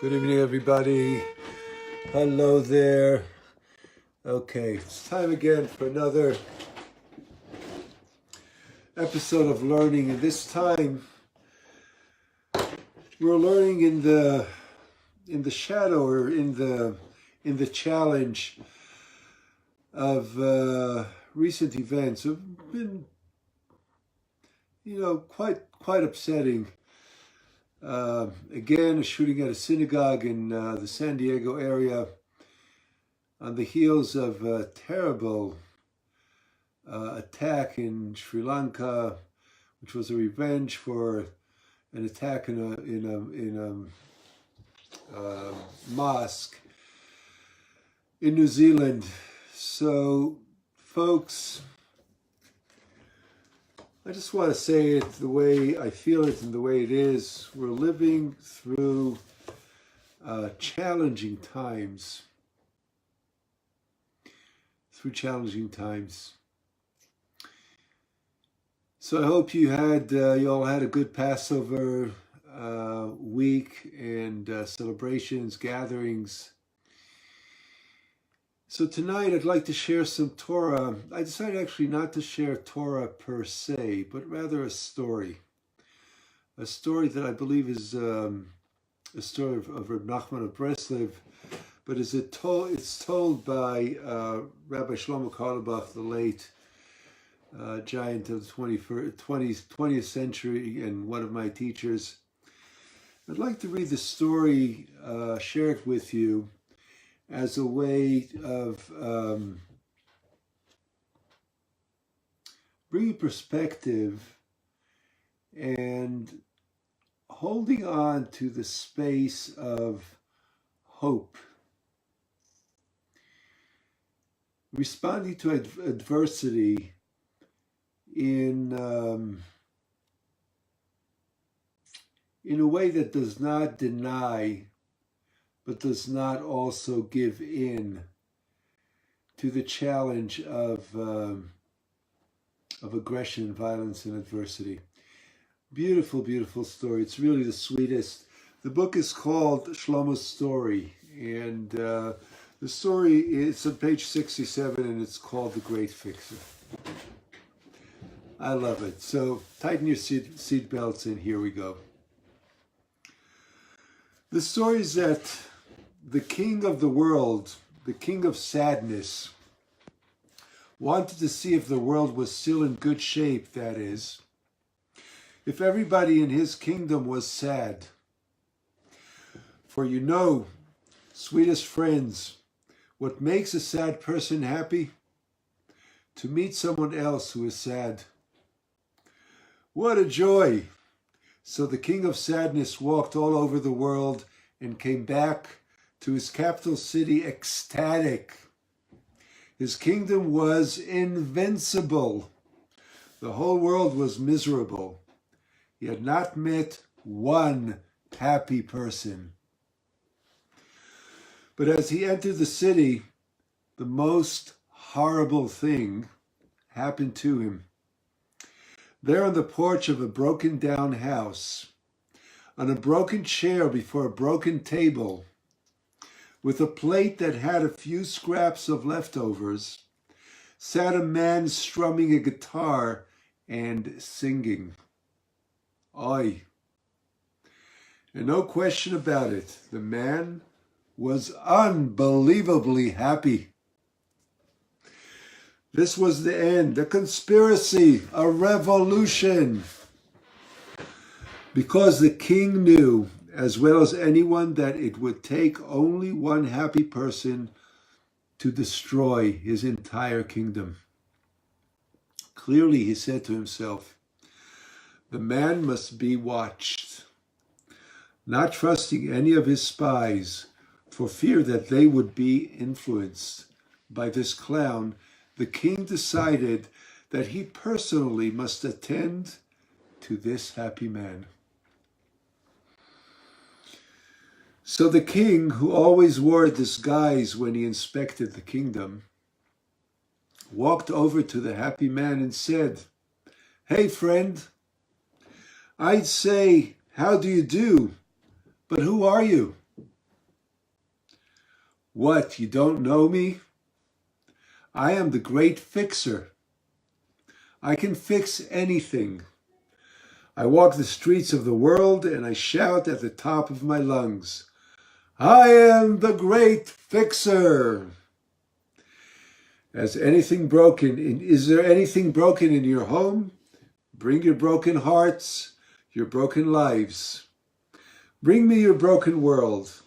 Good evening, everybody. Hello there. Okay, it's time again for another episode of learning, and this time we're learning in the shadow, or in the challenge of recent events have been, quite upsetting. Again, a shooting at a synagogue in the San Diego area on the heels of a terrible attack in Sri Lanka, which was a revenge for an attack in a mosque in New Zealand. So, folks, I just want to say it the way I feel it and the way it is. We're living through challenging times. So I hope you all had a good Passover week and celebrations, gatherings. So tonight I'd like to share some Torah. I decided actually not to share Torah per se, but rather a story. A story that I believe is a story of Reb Nachman of Breslev, but it's told by Rabbi Shlomo Carlebach, the late giant of the 20th century and one of my teachers. I'd like to read the story, share it with you, as a way of bringing perspective and holding on to the space of hope, responding to adversity in a way that does not deny but does not also give in to the challenge of aggression, violence, and adversity. Beautiful, beautiful story. It's really the sweetest. The book is called Shlomo's Story, and the story is on page 67, and it's called The Great Fixer. I love it. So tighten your seat belts, and here we go. The story is that the king of the world, the king of sadness, wanted to see if the world was still in good shape, that is, if everybody in his kingdom was sad. For sweetest friends, what makes a sad person happy? To meet someone else who is sad. What a joy! So the king of sadness walked all over the world and came back to his capital city ecstatic. His kingdom was invincible. The whole world was miserable. He had not met one happy person. But as he entered the city, the most horrible thing happened to him. There on the porch of a broken down house, on a broken chair before a broken table, with a plate that had a few scraps of leftovers, sat a man strumming a guitar and singing. Oi. And no question about it, the man was unbelievably happy. This was the end, a conspiracy, a revolution. Because the king knew, as well as anyone, that it would take only one happy person to destroy his entire kingdom. Clearly, he said to himself, the man must be watched. Not trusting any of his spies, for fear that they would be influenced by this clown, the king decided that he personally must attend to this happy man. So the king, who always wore a disguise when he inspected the kingdom, walked over to the happy man and said, "Hey, friend, I'd say, how do you do? But who are you? What, you don't know me? I am the great fixer. I can fix anything. I walk the streets of the world and I shout at the top of my lungs, I am the great fixer. Is there anything broken in your home? Bring your broken hearts, your broken lives. Bring me your broken world.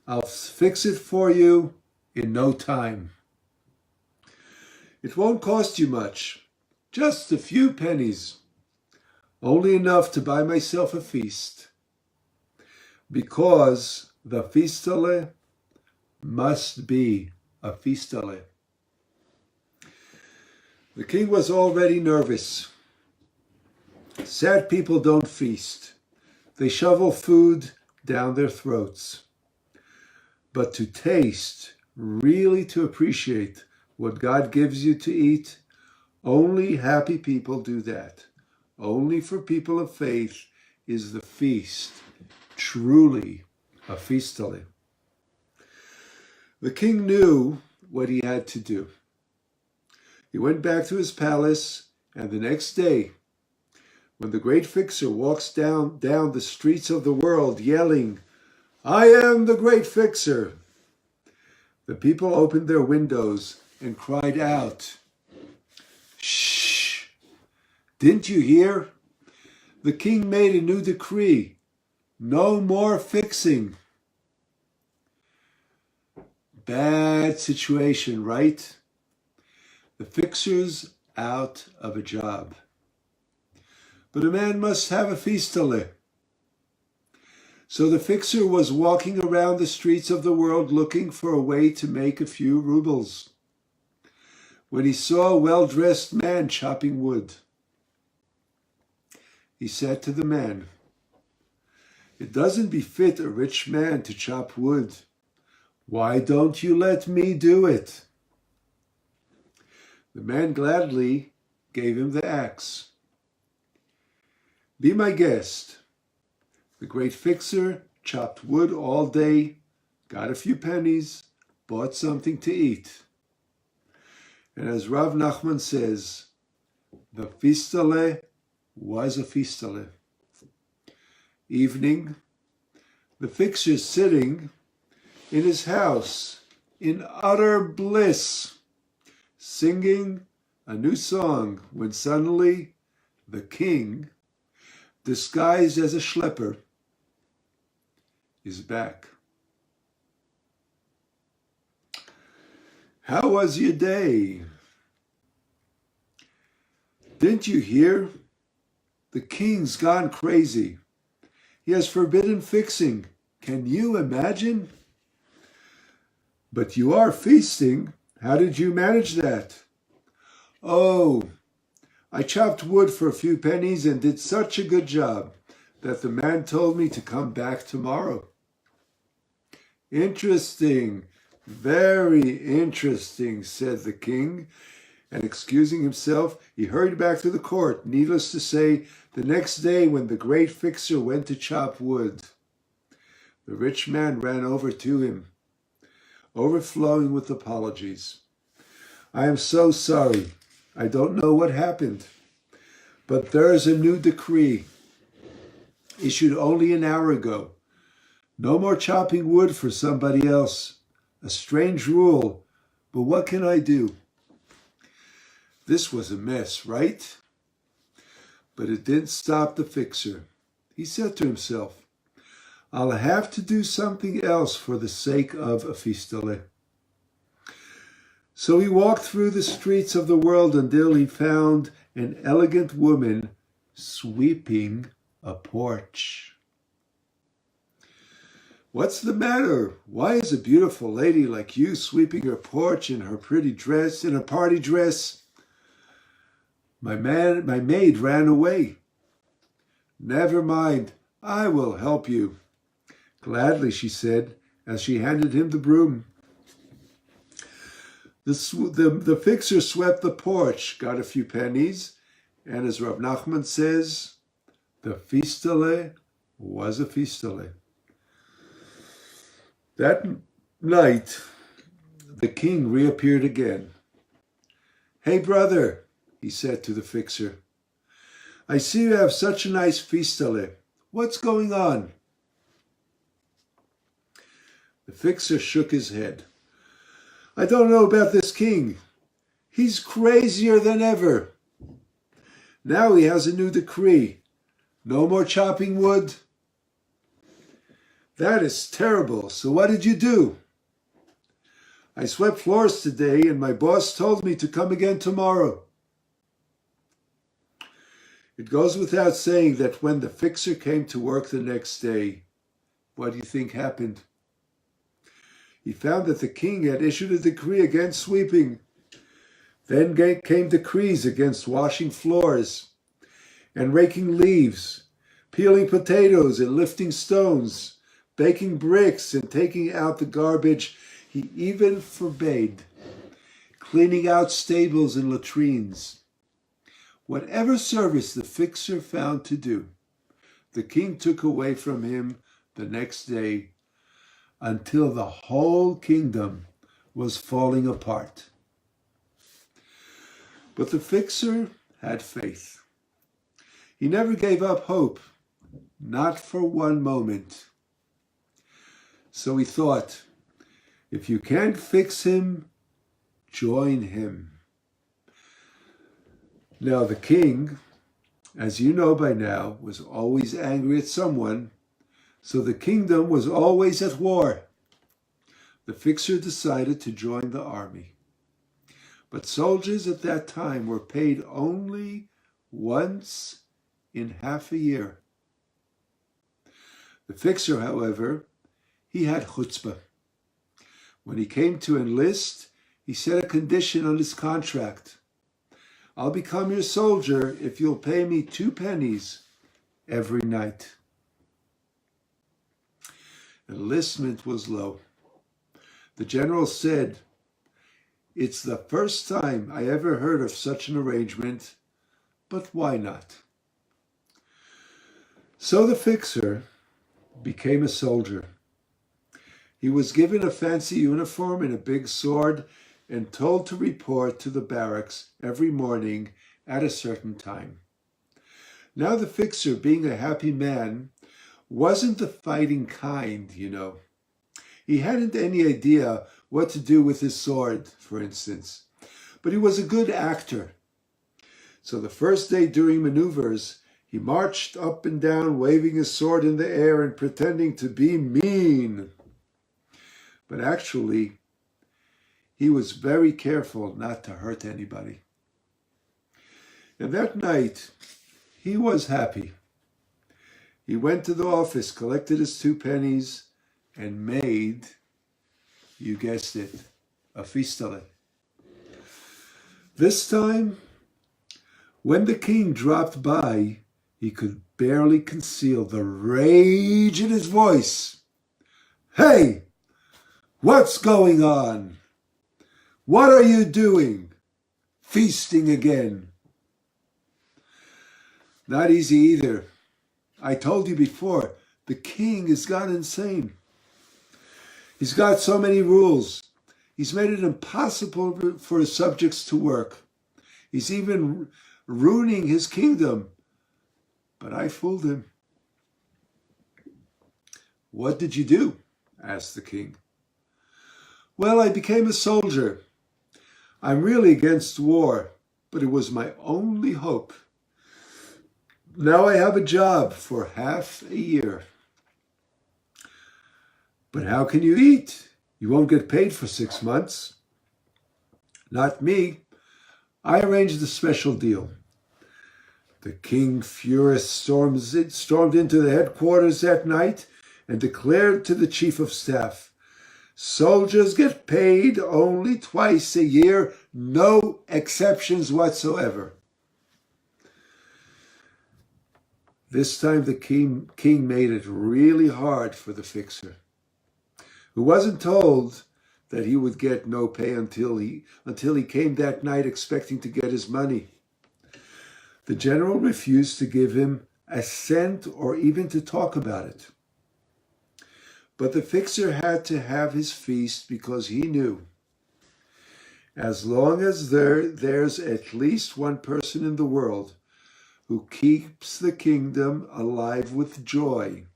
I'll fix it for you in no time. It won't cost you much, just a few pennies, only enough to buy myself a feast. Because the feastale must be a feastale. The king was already nervous. Sad people don't feast. They shovel food down their throats. But to taste, really to appreciate what God gives you to eat, only happy people do that. Only for people of faith is the feast truly a feastale. The king knew what he had to do. He went back to his palace, and the next day, when the great fixer walks down the streets of the world yelling, I am the great fixer, the people opened their windows and cried out, Shh! Didn't you hear? The king made a new decree. No more fixing. Bad situation, right? The fixer's out of a job. But a man must have a feastale. So the fixer was walking around the streets of the world looking for a way to make a few rubles, when he saw a well-dressed man chopping wood. He said to the man, It doesn't befit a rich man to chop wood. Why don't you let me do it? The man gladly gave him the axe. Be my guest. The great fixer chopped wood all day, got a few pennies, bought something to eat. And as Rav Nachman says, the feastale was a feastale. Evening, the fixer sitting in his house in utter bliss, singing a new song, when suddenly the king, disguised as a schlepper, is back. How was your day? Didn't you hear? The king's gone crazy. He has forbidden fixing. Can you imagine? But you are feasting. How did you manage that? Oh, I chopped wood for a few pennies and did such a good job that the man told me to come back tomorrow. Interesting, very interesting, said the king, and excusing himself, he hurried back to the court. Needless to say, the next day when the great fixer went to chop wood, the rich man ran over to him, overflowing with apologies. I am so sorry. I don't know what happened, but there is a new decree issued only an hour ago. No more chopping wood for somebody else. A strange rule, but what can I do? This was a mess, right? But it didn't stop the fixer. He said to himself, I'll have to do something else for the sake of a feastale. So he walked through the streets of the world until he found an elegant woman sweeping a porch. What's the matter? Why is a beautiful lady like you sweeping her porch in her pretty dress, in a party dress? My maid ran away. Never mind, I will help you. Gladly, she said, as she handed him the broom. The fixer swept the porch, got a few pennies, and as Rav Nachman says, the feastale was a feastale. That night, the king reappeared again. "Hey, brother," he said to the fixer, "I see you have such a nice feastale. What's going on?" The fixer shook his head. "I don't know about this king. He's crazier than ever. Now he has a new decree. No more chopping wood." "That is terrible. So what did you do?" "I swept floors today and my boss told me to come again tomorrow." It goes without saying that when the fixer came to work the next day, what do you think happened? He found that the king had issued a decree against sweeping. Then came decrees against washing floors and raking leaves, peeling potatoes and lifting stones, baking bricks and taking out the garbage. He even forbade cleaning out stables and latrines. Whatever service the fixer found to do, the king took away from him the next day until the whole kingdom was falling apart. But the fixer had faith. He never gave up hope, not for one moment. So he thought, if you can't fix him, join him. Now the king, as you know by now, was always angry at someone, so the kingdom was always at war. The fixer decided to join the army. But soldiers at that time were paid only once in half a year. The fixer, however, he had chutzpah. When he came to enlist, he set a condition on his contract. "I'll become your soldier if you'll pay me 2 pennies every night." Enlistment was low. The general said, "It's the first time I ever heard of such an arrangement, but why not?" So the fixer became a soldier. He was given a fancy uniform and a big sword and told to report to the barracks every morning at a certain time. Now the fixer, being a happy man, wasn't the fighting kind, you know. He hadn't any idea what to do with his sword, for instance, but he was a good actor. So the first day during maneuvers, he marched up and down, waving his sword in the air and pretending to be mean. But actually, he was very careful not to hurt anybody. And that night, he was happy. He went to the office, collected his 2 pennies, and made, you guessed it, a feastale. This time, when the king dropped by, he could barely conceal the rage in his voice. "Hey, what's going on? What are you doing? Feasting again?" Not easy either. I told you before, the king has gone insane. He's got so many rules. He's made it impossible for his subjects to work. He's even ruining his kingdom. But I fooled him. "What did you do?" asked the king. "Well, I became a soldier. I'm really against war, but it was my only hope. Now I have a job for half a year." "But how can you eat? You won't get paid for 6 months." "Not me. I arranged a special deal." The king, furious, stormed into the headquarters that night and declared to the chief of staff, "Soldiers get paid only twice a year, no exceptions whatsoever." This time the king made it really hard for the fixer, who wasn't told that he would get no pay until he came that night expecting to get his money. The general refused to give him a cent or even to talk about it. But the fixer had to have his feast because he knew as long as there's at least one person in the world who keeps the kingdom alive with joy,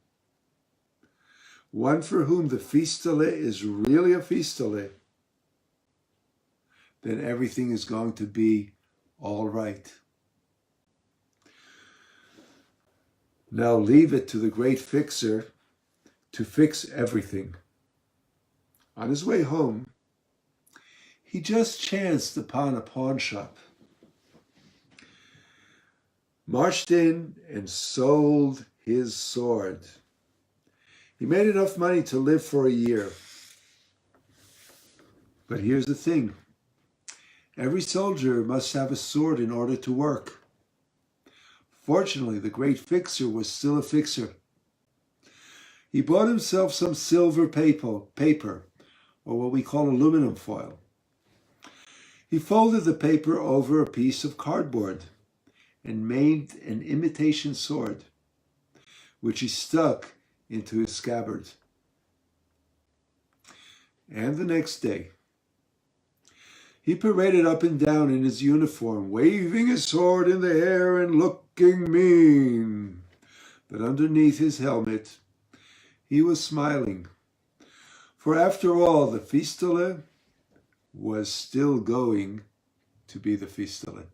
one for whom the fistale is really a fistale, then everything is going to be all right. Now leave it to the great fixer to fix everything. On his way home, he just chanced upon a pawn shop, marched in and sold his sword. He made enough money to live for a year. But here's the thing. Every soldier must have a sword in order to work. Fortunately, the great fixer was still a fixer. He bought himself some silver paper, or what we call aluminum foil. He folded the paper over a piece of cardboard and made an imitation sword, which he stuck into his scabbard. And the next day, he paraded up and down in his uniform, waving his sword in the air and looking mean. But underneath his helmet, he was smiling. For after all, the fistale was still going to be the fistale.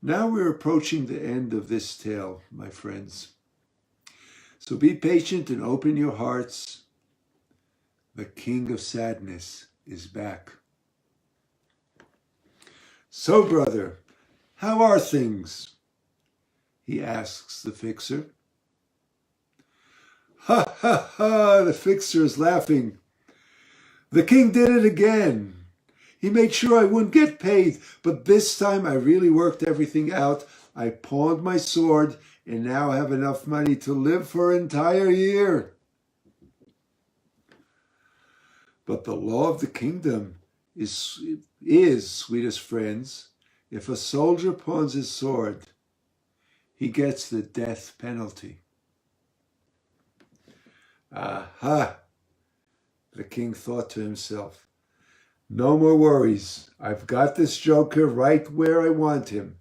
Now we're approaching the end of this tale, my friends. So be patient and open your hearts. The King of Sadness is back. So, brother, how are things? He asks the fixer. Ha, ha, ha, the fixer is laughing. The king did it again. He made sure I wouldn't get paid, but this time I really worked everything out. I pawned my sword and now have enough money to live for an entire year. But the law of the kingdom is, sweetest friends, if a soldier pawns his sword, he gets the death penalty. Aha, the king thought to himself. No more worries. I've got this joker right where I want him.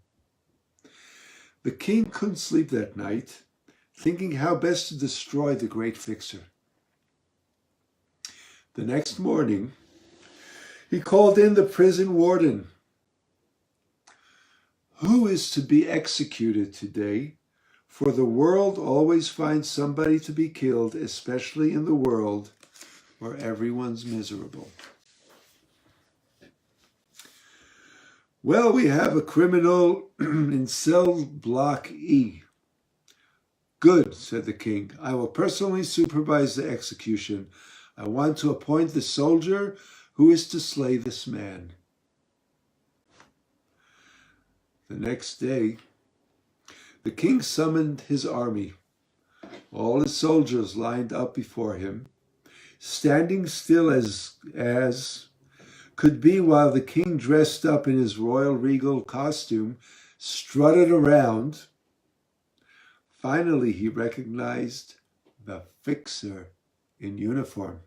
The king couldn't sleep that night, thinking how best to destroy the great fixer. The next morning, he called in the prison warden. Who is to be executed today? For the world always finds somebody to be killed, especially in the world where everyone's miserable. Well, we have a criminal in cell block E. Good, said the king. I will personally supervise the execution. I want to appoint the soldier who is to slay this man. The next day, the king summoned his army. All his soldiers lined up before him, standing still as could be while the king, dressed up in his royal regal costume, strutted around. Finally, he recognized the fixer in uniform.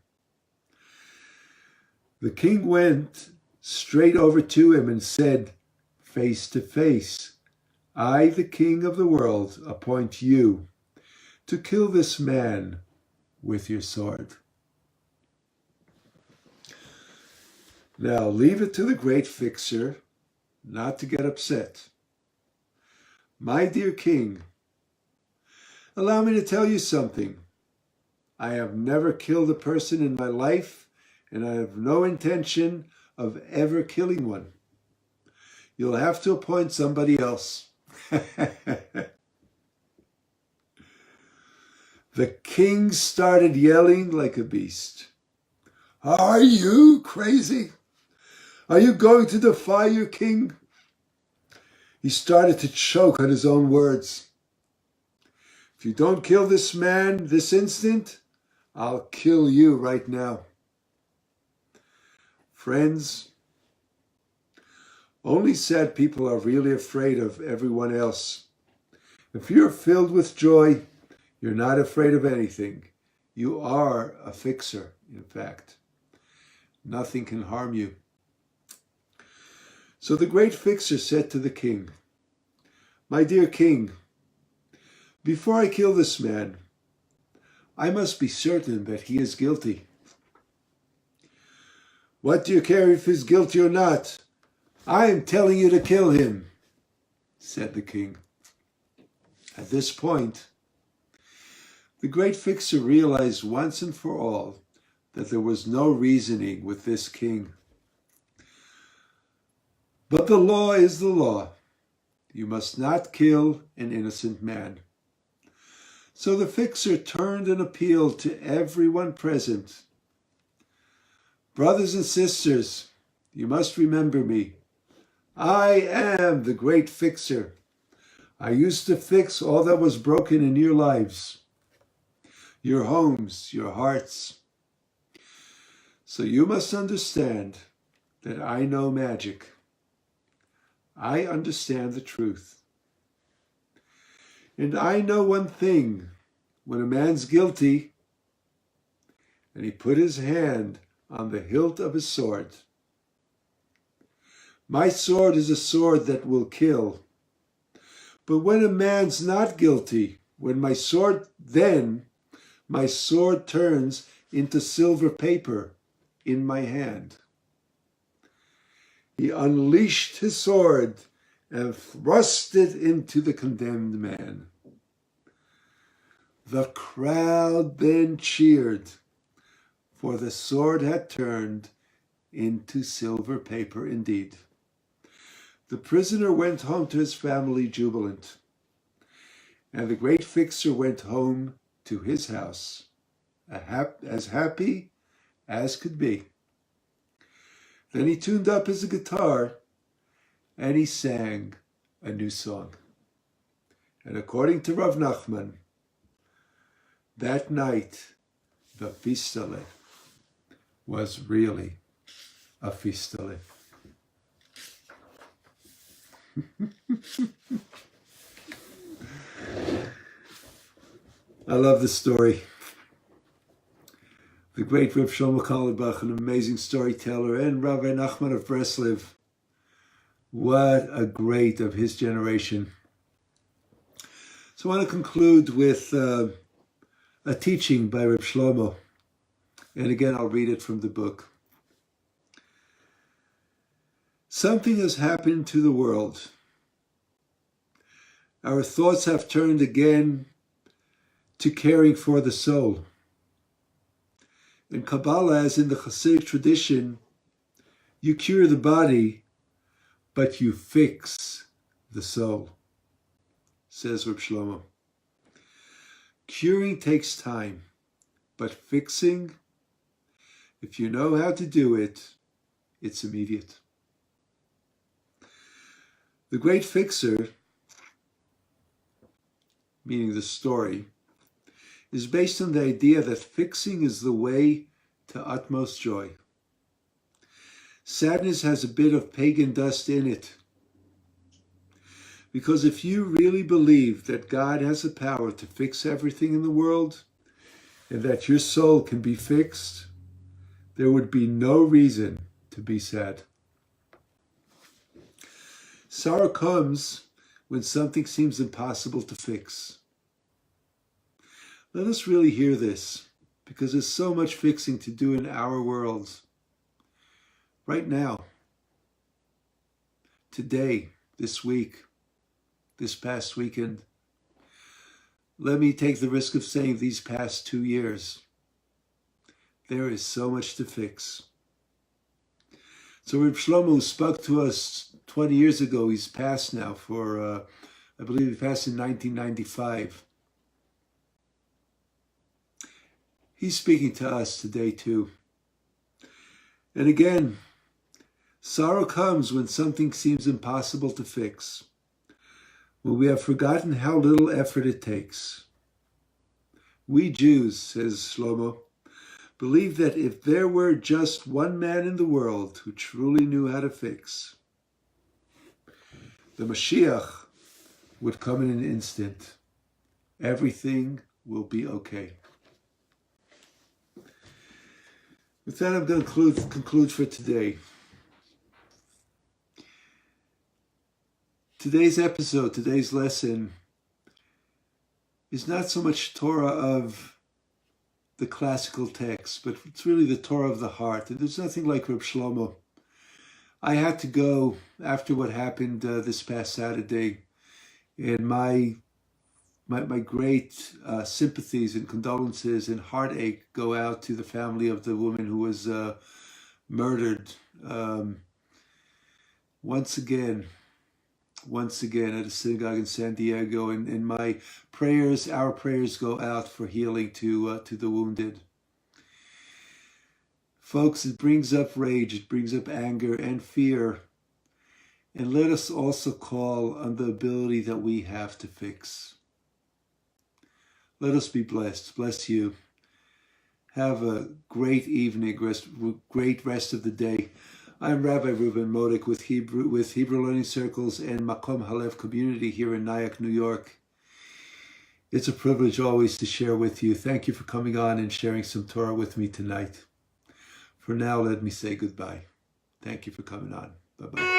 The king went straight over to him and said, face to face, I, the king of the world, appoint you to kill this man with your sword. Now, leave it to the great fixer not to get upset. My dear king, allow me to tell you something. I have never killed a person in my life, and I have no intention of ever killing one. You'll have to appoint somebody else. The king started yelling like a beast. Are you crazy? Are you going to defy your king? He started to choke on his own words. If you don't kill this man this instant, I'll kill you right now. Friends, only sad people are really afraid of everyone else. If you're filled with joy, you're not afraid of anything. You are a fixer, in fact. Nothing can harm you. So the great fixer said to the king, "My dear king, before I kill this man, I must be certain that he is guilty." "What do you care if he's guilty or not? I am telling you to kill him," said the king. At this point, the great fixer realized once and for all that there was no reasoning with this king. But the law is the law. You must not kill an innocent man. So the fixer turned and appealed to everyone present. "Brothers and sisters, you must remember me. I am the great fixer. I used to fix all that was broken in your lives, your homes, your hearts. So you must understand that I know magic. I understand the truth. And I know one thing, when a man's guilty," and he put his hand on the hilt of his sword. "My sword is a sword that will kill. But when a man's not guilty, when my sword turns into silver paper in my hand." He unleashed his sword and thrust it into the condemned man. The crowd then cheered, for the sword had turned into silver paper indeed. The prisoner went home to his family jubilant, and the great fixer went home to his house, as happy as could be. Then he tuned up his guitar and he sang a new song. And according to Rav Nachman, that night the fistale was really a fistale. I love this story. The great Reb Shlomo Carlebach, an amazing storyteller, and Rabbi Nachman of Breslev. What a great of his generation. So I want to conclude with a teaching by Reb Shlomo. And again, I'll read it from the book. Something has happened to the world. Our thoughts have turned again to caring for the soul. In Kabbalah, as in the Hasidic tradition, you cure the body, but you fix the soul, says Reb Shlomo. Curing takes time, but fixing, if you know how to do it, it's immediate. The great fixer, meaning the story, is based on the idea that fixing is the way to utmost joy. Sadness has a bit of pagan dust in it. Because if you really believe that God has the power to fix everything in the world, and that your soul can be fixed, there would be no reason to be sad. Sorrow comes when something seems impossible to fix. Let us really hear this, because there's so much fixing to do in our world. Right now, today, this week, this past weekend. Let me take the risk of saying these past 2 years. There is so much to fix. So Reb Shlomo, who spoke to us 20 years ago, he's passed now I believe he passed in 1995. He's speaking to us today too. And again, sorrow comes when something seems impossible to fix, when we have forgotten how little effort it takes. We Jews, says Shlomo, believe that if there were just one man in the world who truly knew how to fix, the Mashiach would come in an instant. Everything will be okay. With that, I'm going to conclude for today. Today's episode, today's lesson, is not so much Torah of the classical text, but it's really the Torah of the heart. And there's nothing like Reb Shlomo. I had to go after what happened this past Saturday, and my great sympathies and condolences and heartache go out to the family of the woman who was murdered once again at a synagogue in San Diego. And my prayers, our prayers go out for healing to the wounded. Folks, it brings up rage, it brings up anger and fear. And let us also call on the ability that we have to fix. Let us be blessed. Bless you. Have a great evening, great rest of the day. I'm Rabbi Reuben Modik with Hebrew Learning Circles and Makom Halev Community here in Nyack, New York. It's a privilege always to share with you. Thank you for coming on and sharing some Torah with me tonight. For now, let me say goodbye. Thank you for coming on. Bye-bye.